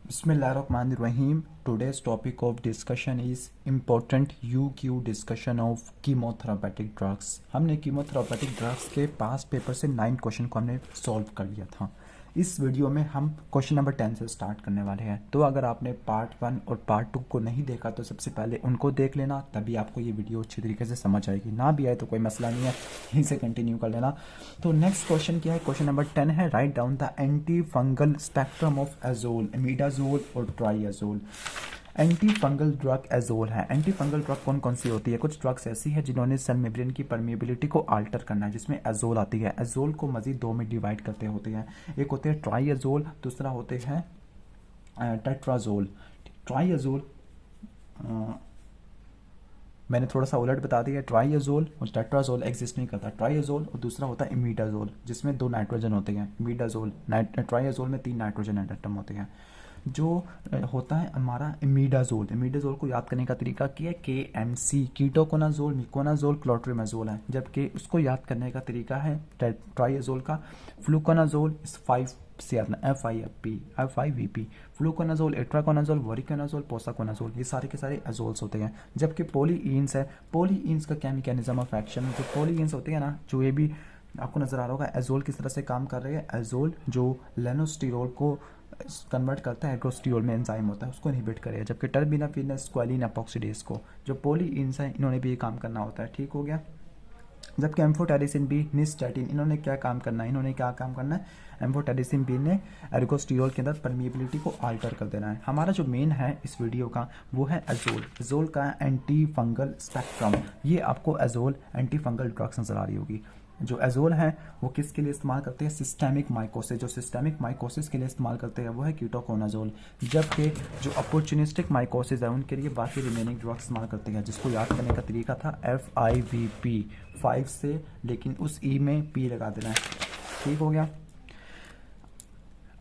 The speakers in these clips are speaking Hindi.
Bismillahirrahmanirrahim. Today's topic of discussion is important UQ discussion of chemotherapeutic drugs. हमने chemotherapeutic drugs के पास पेपर से 9 क्वेश्चन को हमने सॉल्व कर लिया था. इस वीडियो में हम क्वेश्चन नंबर 10 से स्टार्ट करने वाले हैं. तो अगर आपने पार्ट 1 और पार्ट 2 को नहीं देखा तो सबसे पहले उनको देख लेना, तभी आपको ये वीडियो अच्छी तरीके से समझ आएगी. ना भी आए तो कोई मसला नहीं है, यहीं से कंटिन्यू कर लेना. तो नेक्स्ट क्वेश्चन क्या है? क्वेश्चन नंबर 10 है, write down the anti fungal spectrum of azole, imidazole और triazole. Anti fungal drug azole है. एंटी फंगल ड्रग कौन कौन सी होती है? कुछ ड्रग्स ऐसी है जिन्होंने सेल मेम्ब्रेन की परमिएबिलिटी को अल्टर करना है, जिसमें एजोल आती है. एजोल को मजीद दो में डिवाइड करते होते हैं. एक होते हैं ट्राइएजोल, दूसरा होते हैं टेट्राजोल. ट्राइएजोल मैंने थोड़ा सा उलट बता दिया. ट्राइएजोल और टेट्राजोल एग्जिस्ट नहीं करता. ट्राइएजोल और दूसरा होता है इमिडाजोल, जिसमें 2 नाइट्रोजन होते हैं. इमिडाजोल ट्राइएजोल में 3 नाइट्रोजन एटम होते हैं. जो होता है हमारा इमिडाजोल, इमिडाजोल को याद करने का तरीका क्या है? KMC, कीटोकोनाजोल, मिकोनाजोल, क्लोट्रिमाजोल है. जबकि उसको याद करने का तरीका है ट्राइएजोल का फ्लूकोनाजोल, इस 5 से आता है FIVP. फ्लूकोनाजोल, एट्राकोनाजोल, वोरिकोनाजोल, पोसाकोनाजोल, ये सारे के सारे एजोल्स होते हैं. जबकि पॉलीइंस है. पॉलीइंस का क्या मैकेनिज्म ऑफ एक्शन? जो पॉलीइंस होते हैं ना, जो ये भी आपको नजर आ रहा होगा, एजोल किस तरह से काम कर रहे हैं. एजोल जो लेनोस्टिरोल को कन्वर्ट करता है एग्रोस्टिरोल में एंजाइम होता है, उसको इनहिबिट करेगा. जबकि टर्बिनाफिन, स्क्वालिन, एपॉक्सीडेज को, जो पॉलीइंस है, इन्होंने भी ये काम करना होता है. ठीक हो गया. जबकि एम्फोटेरिसिन बी, निस्टैटिन, इन्होंने क्या काम करना है? एम्फोटेरिसिन बी ने एर्गोस्टिरोल के अंदर परमिएबिलिटी को अल्टर कर देना है. हमारा जो मेन है इस वीडियो का वो है एजोल. एजोल का एंटी फंगल स्पेक्ट्रम. ये आपको एजोल एंटी फंगल ड्रग्स नजर आ रही होगी. जो एजोल है वो किसके लिए इस्तेमाल करते हैं? Systemic mycosis. जो सिस्टेमिक माइकोसिस के लिए इस्तेमाल करते हैं वो है कीटोकोनाजोल. जबकि जो अपॉर्चुनिस्टिक माइकोसिस है उनके लिए बाकी रिमेनिंग ड्रग्स इस्तेमाल करते हैं, जिसको याद करने का तरीका था FIVP, 5 से, लेकिन उस ई में P लगा देना है. ठीक हो गया.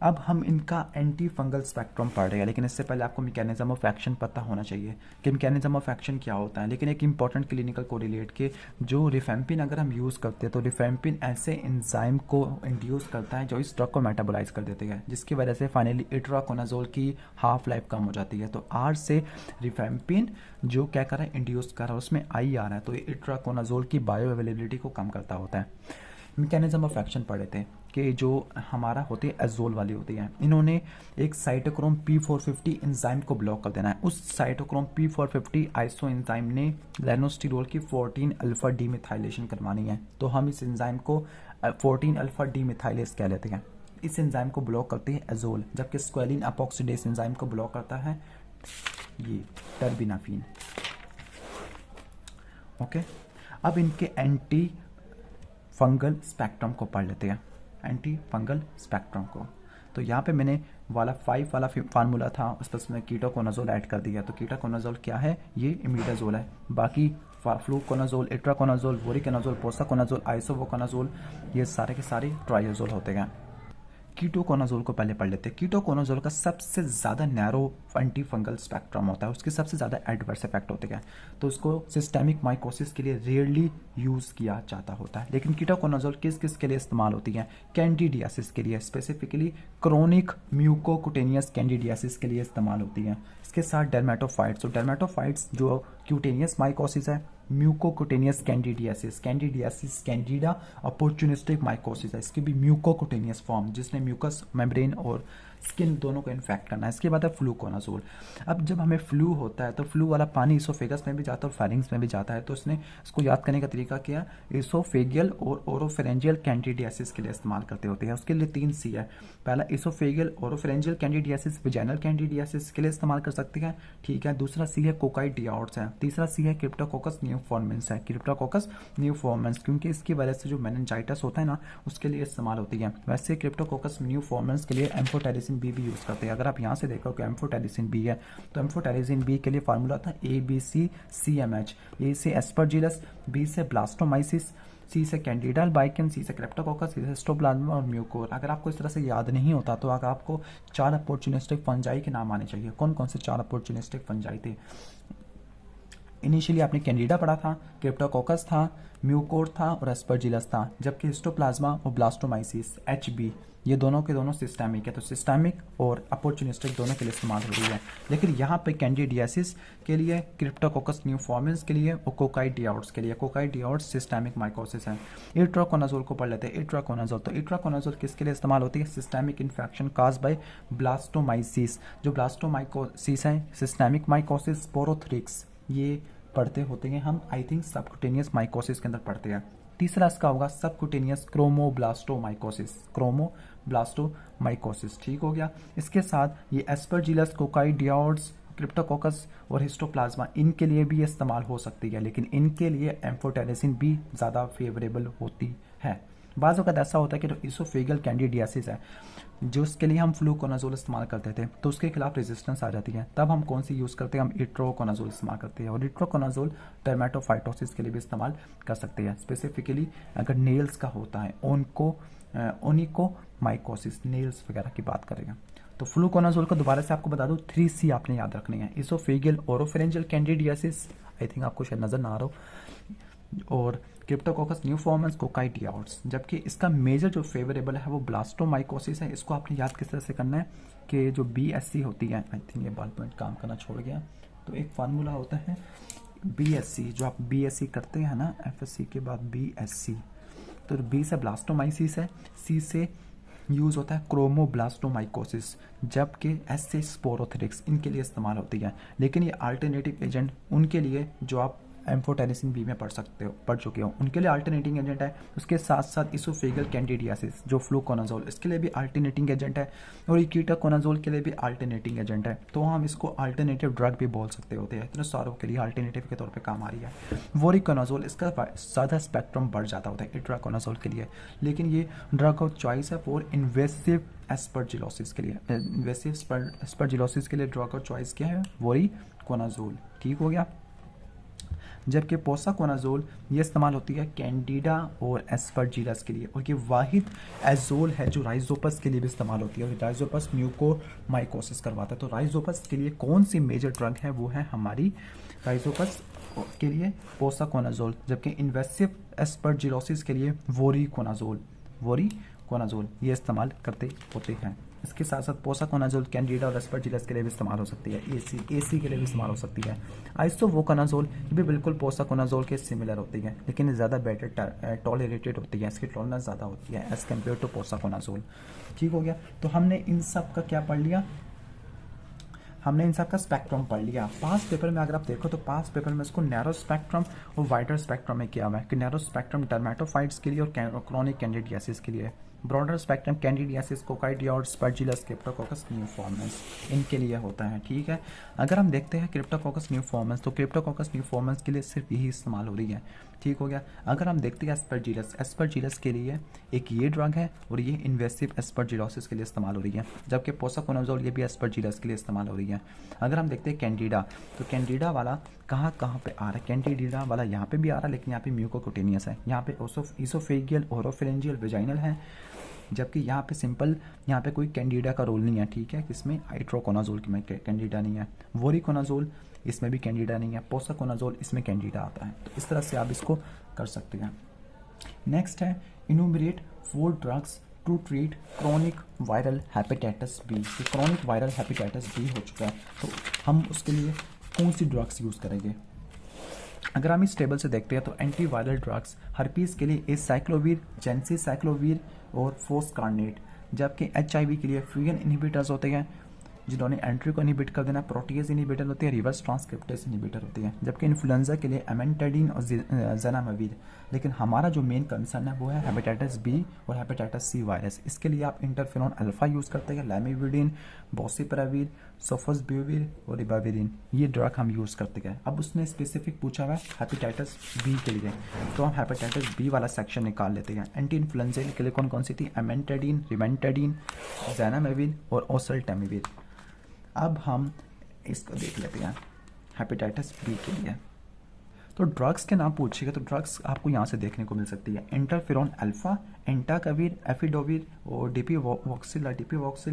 अब हम इनका एंटी फंगल स्पेक्ट्रम पढ़ रहे हैं, लेकिन इससे पहले आपको मैकेनिज्म ऑफ एक्शन पता होना चाहिए कि मैकेनिज्म ऑफ एक्शन क्या होता है. लेकिन एक इंपॉर्टेंट क्लिनिकल कोरिलेट के जो रिफेम्पिन अगर हम यूज़ करते हैं तो रिफेम्पिन ऐसे एंजाइम को इंड्यूस करता है जो इस ड्रग को मेटाबोलाइज कर देते हैं, जिसकी वजह से फाइनली इट्राकोनाजोल की हाफ लाइफ कम हो जाती है. तो R से रिफेम्पिन जो क्या कर रहा है? इंड्यूस कर रहा है, उसमें I आ रहा है, तो ये इट्राकोनाजोल की बायो अवेलेबिलिटी को कम करता होता है. मैकेनिज्म ऑफ एक्शन पढ़े थे कि जो हमारा होती है एजोल वाली होती है, इन्होंने एक साइटोक्रोम P450 एंजाइम को ब्लॉक कर देना है. उस साइटोक्रोम P450 आइसो एंजाइम ने लेनोस्टिरोल की 14 अल्फा डीमिथाइलेशन करवानी है. तो हम इस एंजाइम को 14 अल्फा डीमिथाइलेस कह लेते हैं. इस एंजाइम को ब्लॉक करते हैं एजोल. जबकि स्क्वालिन एपॉक्सीडेज एंजाइम को ब्लॉक करता है ये टर्बिनाफिन. ओके. अब इनके एंटी फंगल स्पेक्ट्रम को पढ़ लेते हैं. एंटी फंगल स्पेक्ट्रम को, तो यहाँ पे मैंने वाला 5 वाला फार्मूला था, उस पर मैंने कीटोकोनाजोल ऐड कर दिया. तो कीटोकोनाजोल क्या है? ये इमिडाजोल है. बाकी फ्लूकोनाजोल, इट्राकोनाजोल, वोरिकोनाजोल, पोसाकोनाजोल, आइसोवोकोनाजोल, ये सारे के सारे ट्राइएजोल होते हैं. कीटोकोनाजोल को पहले पढ़ लेते हैं. कीटोकोनाजोल का सबसे ज़्यादा नैरो एंटी फंगल स्पेक्ट्रम होता है, उसके सबसे ज़्यादा एडवर्स इफेक्ट होते हैं, तो उसको सिस्टेमिक माइकोसिस के लिए रेयरली यूज़ किया जाता होता है. लेकिन कीटोकोनाजोल किस किस के लिए इस्तेमाल होती है? कैंडिडियासिस के लिए, स्पेसिफिकली क्रोनिक म्यूकोकुटेनियस कैंडिडियासिस के लिए इस्तेमाल होती है. इसके साथ डर्मेटोफाइट्स, तो डर्मेटोफाइट्स जो क्यूटेनियस माइकोसिस है, mucocutaneous candidiasis, candidiasis candida opportunistic mycosis है, इसकी भी म्यूकोकुटेनियस फॉर्म, जिसने म्यूकस मेम्ब्रेन और स्किन दोनों को इन्फेक्ट करना है. इसके बाद है फ्लूकोनाजोल. अब जब हमें फ्लू होता है तो फ्लू वाला पानी इसोफेगस में भी जाता है और फेरिंग्स में भी जाता है. तो इसने इसको याद करने का तरीका क्या है? इसोफेगियल और ओरोफेरेंजियल कैंडिडियासिस के लिए इस्तेमाल करते होते हैं. उसके लिए 3 C है. पहला oesophageal oropharyngeal candidiasis, vaginal candidiasis के लिए इस्तेमाल कर सकते हैं. ठीक है. दूसरा C है कोकाइडियार्ड्स है. तीसरा C है क्रिप्टोकोकस न्यूफॉर्मेंस है. क्रिप्टोकोकस न्यूफॉर्मेंस क्योंकि इसकी वजह से जो मेनिंजाइटिस होता है ना, उसके लिए इस्तेमाल होती है. वैसे क्रिप्टोकोकस न्यूफॉर्मेंस के लिए एम्फोटेरिसिन बी भी यूज़ करते हैं. अगर आप यहाँ से देखो कि एम्फोटेरिसिन बी है, तो एम्फोटेरिसिन बी के लिए फार्मूला था ABCCMH. A से एस्परजिलस, B से ब्लास्टोमाइसिस, C से कैंडिडा अल्बाइकन, C से क्रेप्टोकोकस, C से हिस्टोप्लाज्मा और म्यूकोर. अगर आपको इस तरह से याद नहीं होता तो अगर आपको 4 अपॉर्चुनिस्टिक फंजाई के नाम आने चाहिए. कौन कौन से 4 अपॉर्चुनिस्टिक फंजाई थे? इनिशियली आपने कैंडिडा पढ़ा था, क्रिप्टोकोकस था, म्यूकोर था और एस्परजिलस था. जबकि हिस्टोप्लाज्मा और ब्लास्टोमाइसिस HB ये दोनों के दोनों सिस्टेमिक है, तो सिस्टेमिक और अपॉर्चुनिस्टिक दोनों के लिए इस्तेमाल हो रही है। लेकिन यहाँ पे कैंडिडियासिस के लिए, क्रिप्टोकोकस न्यूफॉर्मेंस के लिए और कोकाइडियाट्स के लिए, कोकाइडियाट्स सिस्टेमिक माइकोसिस है। इट्राकोनाजोल को पढ़ लेते हैं। इट्राकोनाजोल, तो इट्राकोनाजोल किसके लिए इस्तेमाल होती है? Systemic infection cause by blastomyces. जो ब्लास्टोमाइकोसिस है, सिस्टेमिक माइकोसिस, स्पोरोथ्रिक्स, ये पढ़ते होते हैं हम, आई थिंक सबकुटेनियस माइकोसिस के अंदर पढ़ते हैं। तीसरा इसका होगा सबकुटेनियस क्रोमोब्लास्टोमाइकोसिस, क्रोमोब्लास्टोमाइकोसिस, ठीक हो गया। इसके साथ ये एस्परजिलस, कोकाइडियाट्स, क्रिप्टोकोकस और हिस्टोप्लाज्मा, इनके लिए भी इस्तेमाल हो सकती है, लेकिन इनके लिए एम्फोटेरिसिन भी ज़्यादा फेवरेबल होती है। बाज़ वक़्त ऐसा होता है कि जो इसोफेगल कैंडिडियासिस है, जो उसके लिए हम फ्लूकोनाजोल इस्तेमाल करते थे, तो उसके खिलाफ रेजिस्टेंस आ जाती है, तब हम कौन सी यूज़ करते हैं? हम इट्रोकोनाजोल इस्तेमाल करते हैं। और इट्रोकोनाजोल टर्मेटोफाइटोसिस के लिए भी इस्तेमाल कर सकते हैं। स्पेसिफिकली अगर नेल्स का होता है, ओनिकोमाइकोसिस, नेल्स वगैरह की बात करेंगे। तो फ्लूकोनाजोल को दोबारा से आपको बता दूं, 3C आपने याद रखनी है। Oesophageal oropharyngeal candidiasis, I think आपको शायद नज़र ना आ रहा हो, और क्रिप्टोकोकस न्यूफॉर्मेंस, कोकाइडियाट्स। जबकि इसका मेजर जो फेवरेबल है वो ब्लास्टोमाइकोसिस है। इसको आपने याद किस तरह से करना है कि जो BSc होती है, आई थिंक ये बॉल पॉइंट काम करना छोड़ गया, तो एक फार्मूला होता है BSc, जो आप BSc करते हैं ना FSC के बाद BSc, तो B से ब्लास्टोमाइसिस है, C से यूज़ होता है क्रोमोब्लास्टोमाइकोसिस, जबकि S से स्पोरोथ्रिक्स, इनके लिए इस्तेमाल होती है। लेकिन ये अल्टरनेटिव एजेंट उनके लिए जो आप एम्फोटेरिसिन B में पढ़ चुके हो, उनके लिए अल्टरनेटिंग एजेंट है। उसके साथ साथ इसोफेगल कैंडिडियासिस, जो फ्लूकोनाजोल, इसके लिए भी अल्टरनेटिंग एजेंट है, और कीटाकोनाजोल के लिए भी अल्टरनेटिंग एजेंट है। तो हम इसको अल्टरनेटिव ड्रग भी बोल सकते होते हैं, इतने सारों के लिए अल्टरनेटिव के तौर पे काम आ रही है। वोरिकोनाजोल, इसका ज़्यादा स्पेक्ट्रम बढ़ जाता होता है इट्राकोनाजोल के लिए, लेकिन ये ड्रग ऑफ चॉइस है फॉर इन्वेसिव एस्परजिलोसिस के लिए। इन्वेसिव एस्परजिलोसिस के लिए ड्रग ऑफ चॉइस क्या है? वोरिकोनाजोल, ठीक हो गया। जबकि पोसाकोनाजोल ये इस्तेमाल होती है कैंडिडा और एस्परजिलस के लिए, और ये वाहिद एजोल है जो राइजोपस के लिए भी इस्तेमाल होती है, और राइजोपस म्यूकोमाइकोसिस करवाता है। तो राइजोपस के लिए कौन सी मेजर ड्रग है? वो है हमारी राइजोपस के लिए पोसाकोनाजोल, जबकि इन्वेसिव एस्परजिलोसिस के लिए वोरिकोनाजोल ये इस्तेमाल करते होते हैं। इसके साथ साथ पोसाकोनाजोल कैंडिडा और एस्परजिलस के लिए भी इस्तेमाल हो सकती है, AC के लिए भी इस्तेमाल हो सकती है। आइसोवोकोनाजोल ये भी बिल्कुल पोसाकोनाजोल के सिमिलर होती है, लेकिन ज़्यादा बेटर टॉलरेटेड होती है, इसकी टॉलरेंस ज़्यादा होती है एज़ कम्पेयर टू पोसाकोनाजोल, ठीक हो गया। तो हमने इन सब का क्या पढ़ लिया? हमने इन सब का स्पेक्ट्रम पढ़ लिया। पास पेपर में अगर आप देखो तो पास पेपर में इसको नैरो स्पेक्ट्रम और वाइडर स्पेक्ट्रम में किया हुआ है कि नैरो स्पेक्ट्रम डर्मेटोफाइट्स के लिए और क्रोनिक कैंडिडियासिस के लिए, broader spectrum candidiasis, coccidioides, aspergillus, cryptococcus neoformans, इनके लिए होता है, ठीक है। अगर हम देखते हैं क्रिप्टोकोकस न्यूफॉर्मेंस, तो क्रिप्टोकोकस न्यूफॉर्मेंस के लिए सिर्फ यही इस्तेमाल हो रही है, ठीक हो गया। अगर हम देखते हैं एस्परजिलस के लिए एक ये ड्रग है, और ये इन्वेसिव एस्परजिलोसिस के लिए इस्तेमाल हो रही है, जबकि पोसाकोनाजोल ये भी एस्परजिलस के लिए इस्तेमाल हो रही है। अगर हम देखते हैं कैंडिडा, तो कैंडिडा वाला कहाँ पे आ रहा है? कैंडिडा वाला यहाँ पे भी आ रहा है, लेकिन यहाँ पे म्यूकोकुटेनियस है, यहाँ पे इसोफेगियल, ओरोफेरेंजियल, वेजाइनल है, जबकि यहाँ पे सिंपल, यहाँ पे कोई कैंडिडा का रोल नहीं है, ठीक है। किसमें? आइट्रोकोनाजोल में कैंडिडा नहीं है, वोरिकोनाजोल इसमें भी कैंडिडा नहीं है, पोसाकोनाजोल इसमें कैंडिडा आता है। तो इस तरह से आप इसको कर सकते हैं। नेक्स्ट है enumerate 4 drugs to treat chronic viral hepatitis B. तो क्रोनिक वायरल हेपेटाइटिस बी हो चुका है, तो हम उसके लिए कौन सी ड्रग्स यूज़ करेंगे? अगर हम इस टेबल से देखते हैं तो एंटीवायरल ड्रग्स हर्पीज के लिए एसाइक्लोवीर, जेंसीसाइक्लोवीर और फोस्कारनेट, जबकि HIV के लिए फ्यूजन इनहिबिटर्स होते हैं जिन्होंने एंट्री को इनहिबिट कर देना, प्रोटीएज इनहिबिटर होती है, रिवर्स ट्रांसक्रिप्टेज इनहिबिटर होती है, जबकि इन्फ्लुएंजा के लिए एमेंटाडिन और ज़नामाविर। लेकिन हमारा जो मेन कंसर्न है वो है हेपेटाइटिस B और हेपेटाइटिस C वायरस। इसके लिए आप इंटरफेरॉन अल्फा यूज़ करते हैं, लैमिविडिन, बोसिपराविर, सोफोस्ब्यूविर और रिबाविरिन, ये ड्रग हम यूज़ करते हैं। अब उसने स्पेसिफिक पूछा हुआ है हेपेटाइटिस B के लिए, तो हम हेपेटाइटिस B वाला सेक्शन निकाल लेते हैं। एंटी इन्फ्लुएंजा के लिए कौन कौन सी थी? एमेंटाडिन, रिमेंटाडिन, ज़नामाविर और ओसेल्टामिविर। अब हम इसको देख लेते हैं हेपेटाइटिस B के लिए। तो ड्रग्स के नाम पूछिएगा तो ड्रग्स आपको यहाँ से देखने को मिल सकती है, इंटरफेरॉन अल्फा, एंटाकाविर, एफिडोविर और डिपीवॉक्सिल,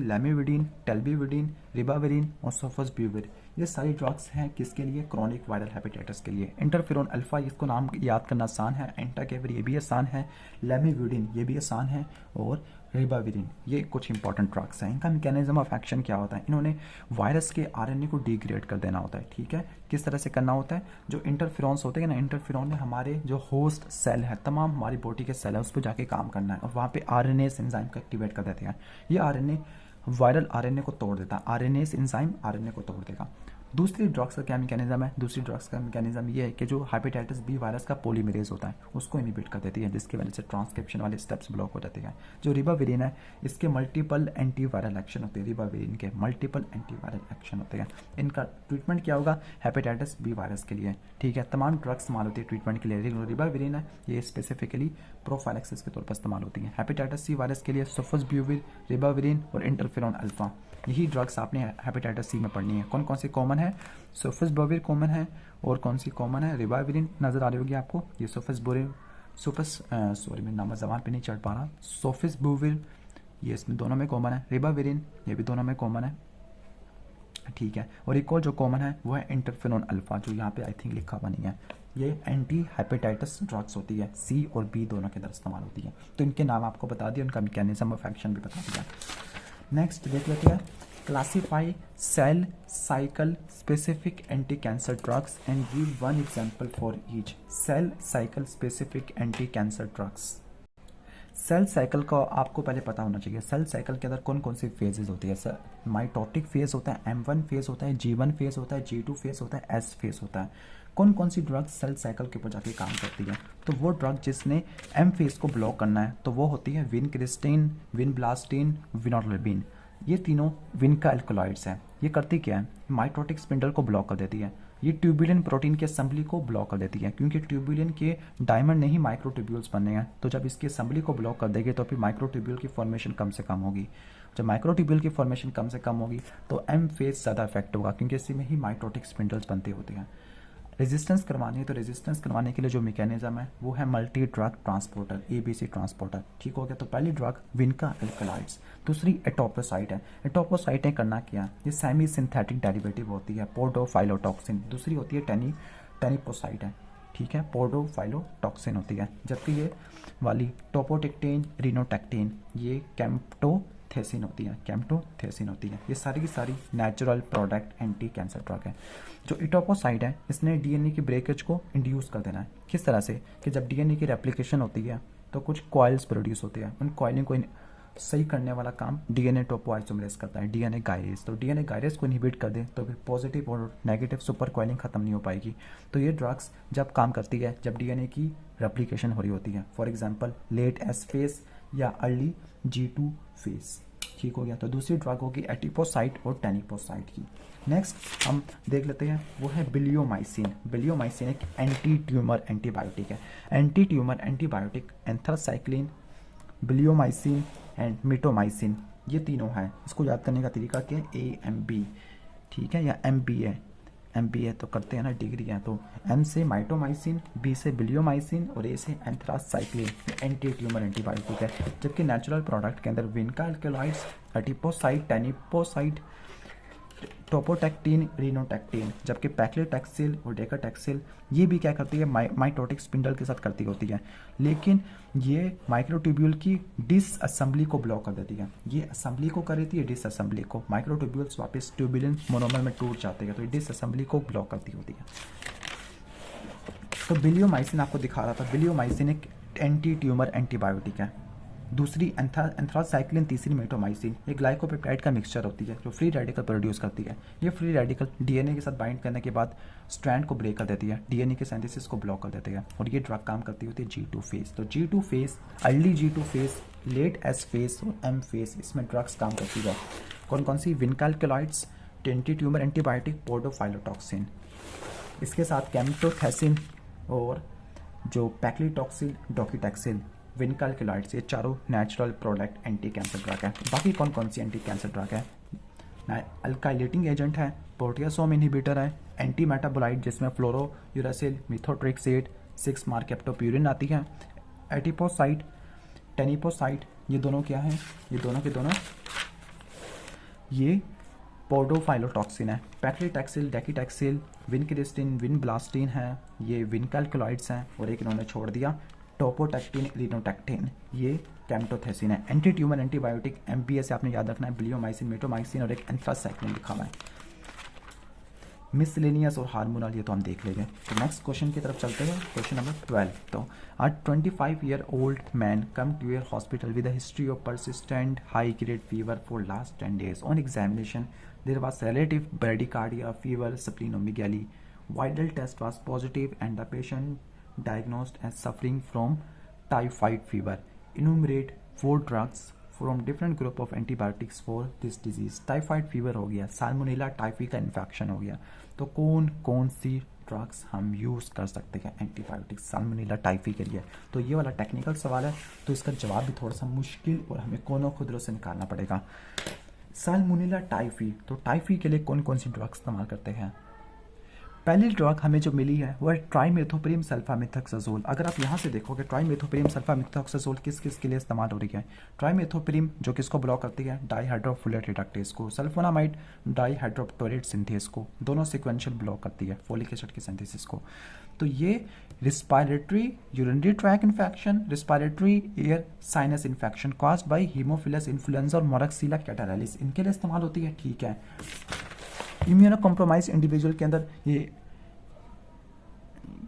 लैमिविडिन, टेल्बिविडिन, रिबाविरिन और सोफोस्ब्यूविर। ये सारी ड्रग्स हैं किसके लिए? क्रोनिक वायरल हेपेटाइटिस के लिए। इंटरफेरॉन अल्फा, इसको नाम याद करना आसान है, एंटाकाविर ये भी आसान है, लैमिविडिन ये भी आसान है, और रिबाविरिन, ये कुछ इंपॉर्टेंट ड्रग्स हैं। इनका मैकेनिज्म ऑफ एक्शन क्या होता है? इन्होंने वायरस के आरएनए को डिग्रेड कर देना होता है। ठीक है, किस तरह से करना होता है? जो इंटरफेरॉन्स होते हैं ना, इंटरफेरॉन ने हमारे जो होस्ट सेल है, तमाम हमारी बॉडी के सेल है, उस पर जाके काम करना है और वहाँ पे आरएनए एंजाइम को एक्टिवेट कर देते हैं। ये आरएनए वायरल आरएनए को तोड़ देता है, आरएनए एंजाइम आरएनए को तोड़ देगा। दूसरी ड्रग्स का क्या मैकेनिज्म है? दूसरी ड्रग्स का मैकेनिज्म ये है कि जो हेपेटाइटिस बी वायरस का पॉलीमरेज होता है उसको इनहिबिट कर देती है, जिसकी वजह से ट्रांसक्रिप्शन वाले स्टेप्स ब्लॉक हो जाते हैं। जो रिबाविरिन है इसके मल्टीपल एंटीवायरल एक्शन होते हैं, रिबाविरिन के मल्टीपल एंटीवायरल एक्शन होते हैं। इनका ट्रीटमेंट क्या होगा? हेपेटाइटिस बी वायरस के लिए। ठीक है, तमाम ड्रग्स इस्तेमाल होती है ट्रीटमेंट के लिए, लेकिन रिबाविरिन है ये स्पेसिफिकली प्रोफाइलैक्सिस के तौर पर इस्तेमाल होती है। हेपेटाइटिस सी वायरस के लिए सोफोस्बुविर, रिबाविरिन और इंटरफेरॉन अल्फा, यही ड्रग्स आपने हेपेटाइटिस सी में पढ़नी है। कौन कौन सी कॉमन है? सोफोस्बुविर कॉमन है, और कौन सी कॉमन है? रिबाविरिन नजर आ रही होगी आपको, ये मैं नाम ज़बान पे नहीं चढ़ पा रहा, सोफोस्बुविर ये इसमें दोनों में कॉमन है, रिबाविरिन ये भी दोनों में कॉमन है। ठीक है, और एक और जो कॉमन है वो है इंटरफेरॉन अल्फा, जो यहाँ पे आई थिंक लिखा हुआ नहीं है। ये एंटी हेपेटाइटिस ड्रग्स होती है, सी और बी दोनों के अंदर इस्तेमाल होती है। तो इनके नाम आपको बता दिया, उनका मैकेनिज्म ऑफ एक्शन भी बता दिया। नेक्स्ट देख लेते हैं, classify cell cycle specific anti cancer drugs and give one example for each. Cell cycle specific anti cancer drugs. Cell cycle का आपको पहले पता होना चाहिए, सेल साइकिल के अंदर कौन कौन सी फेजेस होती है। सर माइटोटिक फेज होता है, M1 फेज होता है, G1 फेज होता है, G2 फेज होता है, S फेज होता है। कौन कौन सी ड्रग सेल साइकिल के ऊपर जाके काम करती है? तो वो ड्रग जिसने M फेज को ब्लॉक करना है तो वो होती है विनक्रिस्टिन, विनब्लास्टिन, विनोर्बिन। ये तीनों विनका एल्कोलॉइड्स हैं। ये करती क्या है? माइटोटिक स्पिंडल को ब्लॉक कर देती है। ये ट्यूबुलिन प्रोटीन के असेंबली को ब्लॉक कर देती है, क्योंकि ट्यूबुलिन के डायमंड नहीं माइक्रोट्यूब्यूल्स बनने हैं, तो जब इसकी असेंबली को ब्लॉक कर देगी तो फिर माइक्रोट्यूब्यूल की फॉर्मेशन कम से कम होगी। जब माइक्रोट्यूब्यूल की फॉर्मेशन कम से कम होगी तो एम फेज ज़्यादा इफेक्ट होगा, क्योंकि इसी में ही माइटोटिक स्पिंडल्स बनते होते हैं। रेजिस्टेंस करवानी है तो रेजिस्टेंस करवाने के लिए जो मैकेनिज्म है वो है multi drug transporter, ABC transporter. ठीक हो गया, तो पहली ड्रग विनका एल्कलॉइड्स, दूसरी एटोपोसाइट है। एटोपोसाइटें करना क्या? ये सेमी सिंथेटिक डेरिवेटिव होती है पोडोफाइलोटॉक्सिन। दूसरी होती है टेनिपोसाइट है। ठीक है, पोडोफाइलोटॉक्सिन होती है। जबकि ये वाली टोपोटेक्टेन, रिनोटेक्टेन, ये कैम्प्टोथेसिन होती है, कैम्प्टोथेसिन होती है। ये सारी की सारी natural product anti cancer drug है। जो इटोपोसाइड है इसने डीएनए की ब्रेकेज को इंड्यूस कर देना है। किस तरह से? कि जब डीएनए की रेप्लिकेशन होती है तो कुछ कॉइल्स प्रोड्यूस होते हैं, उन कॉइलिंग को सही करने वाला काम डीएनए टोपोआइसोमरेज करता है, डीएनए गायरेज। तो डीएनए गायरेज को इनहिबिट कर दे तो फिर पॉजिटिव और नेगेटिव सुपर कॉइलिंग खत्म नहीं हो पाएगी। तो ये ड्रग्स जब काम करती है जब डीएनए की रेप्लिकेशन हो रही होती है, for example let S phase या अर्ली G2 फेज। ठीक हो गया, तो दूसरी ड्रग होगी एटिपोसाइट और टेनिपोसाइट की। नेक्स्ट हम देख लेते हैं, वो है बिलियोमाइसिन। बिलियोमाइसिन एक एंटी ट्यूमर एंटीबायोटिक है। Anti tumour antibiotic anthracycline, bleomycin and mitomycin, ये तीनों हैं। इसको याद करने का तरीका क्या है? AMB, ठीक है, या MBA तो करते हैं ना, डिग्री है। तो M से माइटोमाइसिन, B से बिलियोमाइसिन और A से एंथ्रासाइक्लिन, एंटी ट्यूमर एंटीबायोटिक है। जबकि नेचुरल प्रोडक्ट के अंदर विनका एल्कलॉइड्स, एटिपोसाइट, टेनिपोसाइट, टोपोटेक्टिन, रिनोटेक्टिन। जबकि पैक्लेटेक्सिल और डेकाटेक्सिल ये भी क्या करती है? माइटोटिक स्पिंडल के साथ करती होती है, लेकिन ये माइक्रोट्यूब्यूल की डिस असेंबली को ब्लॉक कर देती है। ये असेंबली को कर देती है, डिस असेंबली को। माइक्रोट्यूब्यूल्स वापस ट्यूबुलिन मोनोमर में टूट जाते हैं, तो ये डिस असेंबली को ब्लॉक करती होती है। तो बिलियोमाइसिन आपको दिखा रहा था, बिलियोमाइसिन एक एंटी ट्यूमर एंटीबायोटिक है। दूसरी एंथ्रासाइक्लिन, तीसरी मिटोमाइसिन। ये ग्लाइकोपेप्टाइड का मिक्सचर होती है जो फ्री रेडिकल प्रोड्यूस करती है। ये फ्री रेडिकल डीएनए के साथ बाइंड करने के बाद स्ट्रैंड को ब्रेक कर देती है, डीएनए के सिंथेसिस को ब्लॉक कर देती है, और ये ड्रग काम करती होती है G2 फेज। तो G2 phase, early G2 phase, late S phase और M फेज, इसमें ड्रग्स काम करती है। कौन कौन सी? Vinca alkaloids, anti tumour antibiotic, podophyllotoxin, इसके साथ कैम्प्टोथेसिन और जो पैक्लिटॉक्सिल, डॉकीटैक्सिल, विनका एल्कलॉइड्स, ये चारों natural product anti cancer drug है। बाकी कौन कौन सी एंटी कैंसर ड्रग है? अल्काइलेटिंग एजेंट है, प्रोटियासोम इनहिबिटर है, एंटी मेटाबोलाइट जिसमें फ्लोरोयूरासिल, मिथोट्रेक्सेट, 6 मार्केप्टोप्यूरिन आती है, एटिपोसाइट, टेनिपोसाइट, ये दोनों क्या हैं? ये दोनों के दोनों ये पोडोफाइलोटॉक्सिन है। पैक्लिटैक्सिल, डेकीटैक्सिल, विनक्रिस्टिन, विनब्लास्टिन है, ये विनका एल्कलॉइड्स हैं, और एक इन्होंने छोड़ दिया टोपोटेक्टिन, रिनोटेक्टिन, ये कैम्टोथेसिन है। एंटी ट्यूमर एंटीबायोटिक MPS से आपने याद रखना है, ब्लियोमाइसिन, मेटोमाइसिन और एक एंथ्रासाइक्लिन लिखा हुआ है। मिसलेनियस और हार्मोनल ये तो हम देख लेंगे। तो नेक्स्ट क्वेश्चन की तरफ चलते हैं, क्वेश्चन नंबर 12। तो a 25-year-old man come to your hospital with a history of persistent high-grade fever for last 10 days. On examination, there was relative bradycardia, fever, splenomegaly. Vital test was positive and the patient diagnosed as suffering from typhoid fever. Enumerate 4 drugs from different group of antibiotics for this disease. Typhoid fever हो गया, साल्मोनेला टाइफी का इन्फेक्शन हो गया, तो कौन कौन सी ड्रग्स हम यूज़ कर सकते हैं एंटीबायोटिक्स साल्मोनेला टाइफी के लिए। तो ये वाला टेक्निकल सवाल है, तो इसका जवाब भी थोड़ा सा मुश्किल और हमें कोनों खुदरों से निकालना पड़ेगा। साल्मोनेला टाइफी, तो टाइफी के लिए कौन कौन सी ड्रग्स इस्तेमाल करते हैं। पहली ड्रग हमें जो मिली है वो है ट्राइमेथोप्रिम सल्फामेथोक्साजोल। अगर आप यहाँ से देखोगे ट्राइमेथोप्रिम सल्फामेथोक्साजोल किस किस के लिए इस्तेमाल हो रही है। ट्राइमेथोप्रिम जो किसको ब्लॉक करती है, डाईहाइड्रोफोलेट रिडक्टेज को। सल्फोनामाइड डाईहाइड्रोक्टोरेट सिंथेस को, दोनों सिक्वेंशियल ब्लॉक करती है फोलिक एसिड की सिंथेसिस को। तो ये respiratory urinary track infection, respiratory air sinus infection caused by Haemophilus influenza और मोरक्सिला कैटारालिस, इनके लिए इस्तेमाल होती है। ठीक है, इम्यूनो कॉम्प्रोमाइज इंडिविजुअल के अंदर ये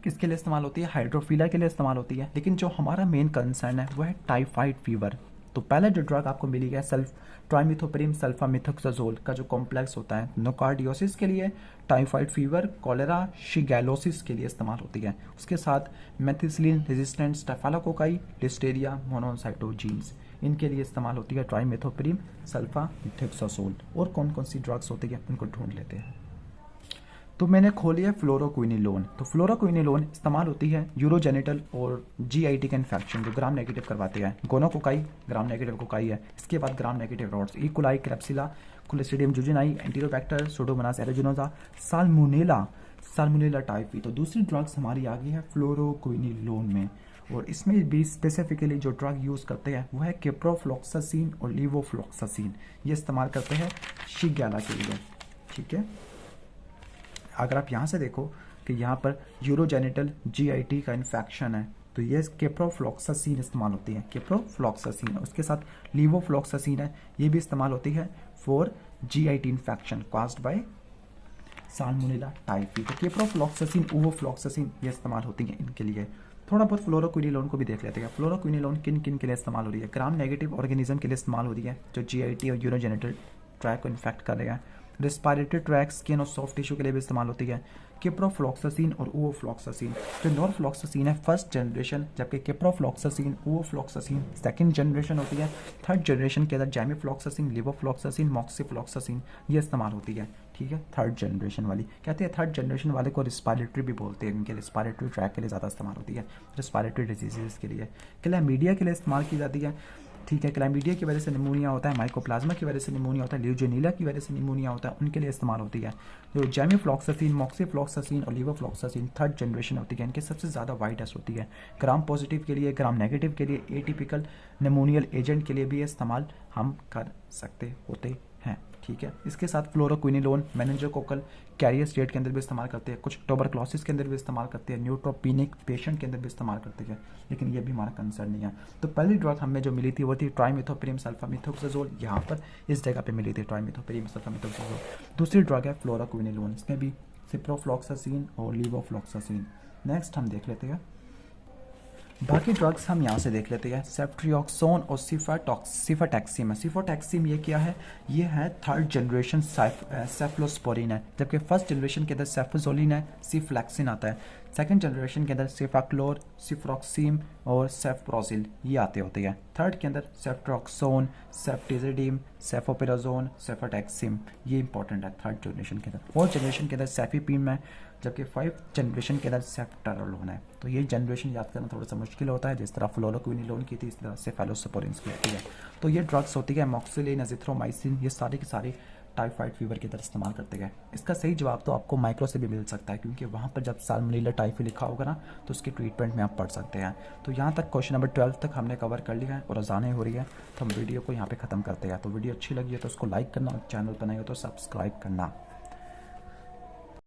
किसके लिए इस्तेमाल होती है, हाइड्रोफीला के लिए इस्तेमाल होती है। लेकिन जो हमारा मेन कंसर्न है वो है टाइफाइड फीवर। तो पहला जो ड्रग आपको मिली है ट्राइमेथोप्रिम सल्फामेथोक्साजोल का जो कॉम्प्लेक्स होता है नोकार्डियोसिस के लिए, टाइफाइड फीवर, कॉलेरा, शिगेलोसिस के लिए इस्तेमाल होती है। उसके साथ मेथिसिलिन रेजिस्टेंट स्टेफाइलोकोकाई, लिस्टेरिया, मोनोसाइटोजीन्स, इनके लिए इस्तेमाल होती है ट्राइमेथोप्रिम सल्फामेथोक्साजोल। और कौन कौन सी ड्रग्स होती है उनको ढूंढ लेते हैं। तो मैंने खोली है फ्लोरोक्विनिलोन। तो फ्लोरोक्विनिलोन इस्तेमाल होती है यूरोजेनिटल और GIT का इन्फेक्शन जो ग्राम नेगेटिव करवाते हैं। गोनोकोकाई ग्राम नेगेटिव कोकाई है, इसके बाद gram negative rods, E coli, klebsiella, clostridium जुजिनाई, enterobacter, pseudomonas aeruginosa, salmonella typhi. तो दूसरी ड्रग्स हमारी आ गई है फ्लोरोक्विनिलोन में, और इसमें भी स्पेसिफिकली जो ड्रग यूज़ करते हैं वो है केप्रोफ्लॉक्सासिन और लीवोफ्लॉक्सासिन। ये इस्तेमाल करते हैं शिगेला के लिए। ठीक है, अगर आप यहाँ से देखो कि यहाँ पर यूरोजेनिटल GIT का इन्फेक्शन है तो ये केप्रोफ्लॉक्सासिन इस्तेमाल होती है, केप्रोफ्लॉक्सासिन। उसके साथ लीवोफ्लॉक्सासिन है, ये भी इस्तेमाल होती है for GIT infection caused by salmonella typhi. तो केप्रोफ्लॉक्सासिन, ओवोफ्लॉक्सासिन ये इस्तेमाल होती है इनके लिए। थोड़ा बहुत फ्लोरोक्विनिलोन को भी देख लेते हैं। फ्लोरोक्विनिलोन किन किन के लिए इस्तेमाल हो रही है, ग्राम नेगेटिव ऑर्गेनिज्म के लिए इस्तेमाल हो रही है जो GIT और यूरोजेनिटल ट्रैक को इन्फेक्ट कर रहे हैं। रेस्पिरेटरी ट्रैक, स्किन और सॉफ्ट टिश्यू के लिए भी इस्तेमाल होती है। केप्रोफ्लॉक्सासिन और ओवोफ्लॉक्सासिन जो नॉरफ्लॉक्सासिन है फर्स्ट जनरेशन, जबकि केप्रोफ्लॉक्सासिन, ओवोफ्लॉक्सासिन सेकंड जनरेशन होती है। थर्ड जनरेशन के अंदर जैमीफ्लॉक्सासिन, लिवोफ्लॉक्सासिन, मॉक्सीफ्लॉक्सासिन ये इस्तेमाल होती है। ठीक है, थर्ड जनरेशन वाली कहते हैं, थर्ड जनरेशन वाले को रिस्पिरेटरी भी बोलते हैं, इनके रिस्पिरेटरी ट्रैक के लिए ज़्यादा इस्तेमाल होती है, रिस्पिरेटरी डिजीजेस के लिए। क्लैमीडिया के लिए इस्तेमाल की जाती है। ठीक है, क्लैमीडिया की वजह से निमोनिया होता है, माइकोप्लाज्मा की वजह से निमोनिया होता है, ल्यूजेनिला की वजह से निमोनिया होता है, उनके लिए इस्तेमाल होती है। जो जैमीफ्लॉक्सासिन, मॉक्सीफ्लॉक्सासिन और लीवोफ्लॉक्सासिन थर्ड जनरेशन होती है, इनके सबसे ज़्यादा वाइड टेस्ट होती है। ग्राम पॉजिटिव के लिए, ग्राम नेगेटिव के लिए, एटिपिकल निमोनियल एजेंट के लिए भी इस्तेमाल हम कर सकते होते हैं। ठीक है, इसके साथ फ्लोरोक्विनिलोन मेनिंजोकोकल कैरियर स्टेट के अंदर भी इस्तेमाल करते हैं, कुछ ट्यूबरक्लोसिस के अंदर भी इस्तेमाल करते हैं, न्यूट्रोपिनिक पेशेंट के अंदर भी इस्तेमाल करते हैं, लेकिन ये भी हमारा कंसर्न नहीं है। तो पहली ड्रग हमें जो मिली थी वो थी ट्राइमेथोप्रिम सल्फामेथोक्साजोल, यहाँ पर इस जगह पे मिली थी ट्राइमेथोप्रिम सल्फामेथोक्साजोल। दूसरी ड्रग है फ्लोरोक्विनिलोन, इसमें भी सिप्रोफ्लॉक्सासिन और लीवोफ्लॉक्सासिन। नेक्स्ट हम देख लेते हैं बाकी ड्रग्स, हम यहाँ से देख लेते हैं सेफ्ट्रियोक्सोन और सिफाटैक्सिम है। सिफाटैक्सिम ये क्या है, ये है थर्ड जनरेशन सेफ्लोस्पोरिन है, जबकि फर्स्ट जनरेशन के अंदर सेफोजोलिन है, सिफ्लैक्सिन आता है। सेकंड जनरेशन के अंदर सेफाक्लोर, सिफ्रॉक्सिम और सेफ्प्रोजिल ये आते होते हैं। थर्ड के अंदर सेफ्ट्रोक्सोन, सेफ्टिजिडिम, सेफोपिराजोन, सेफाटैक्सिम ये इंपॉर्टेंट है थर्ड जनरेशन के अंदर। फोर्थ जनरेशन के अंदर सेफिपीम है, जबकि फाइव्थ जनरेशन के अंदर सेफ्टेरोलोन है। तो ये जनरेशन याद करना थोड़ा सा मुश्किल होता है, जिस तरह फ्लोरोक्विनिलोन की थी इस तरह सेफेलोस्पोरिन की होती है। तो ये ड्रग्स होती है मॉक्सिलिन, एजिथ्रोमाइसिन, ये सारे के सारे टाइफाइड फीवर की तरह इस्तेमाल करते हैं। इसका सही जवाब तो आपको माइक्रो से भी मिल सकता है, क्योंकि वहाँ पर जब साल्मोनेला टाइफी लिखा होगा ना तो उसके ट्रीटमेंट में आप पढ़ सकते हैं। तो यहाँ तक क्वेश्चन नंबर 12 तक हमने कवर कर लिया है और अजानें हो रही है, तो हम वीडियो को यहाँ पे ख़त्म करते हैं। तो वीडियो अच्छी लगी है तो उसको लाइक करना और चैनल पर नए हो तो सब्सक्राइब करना।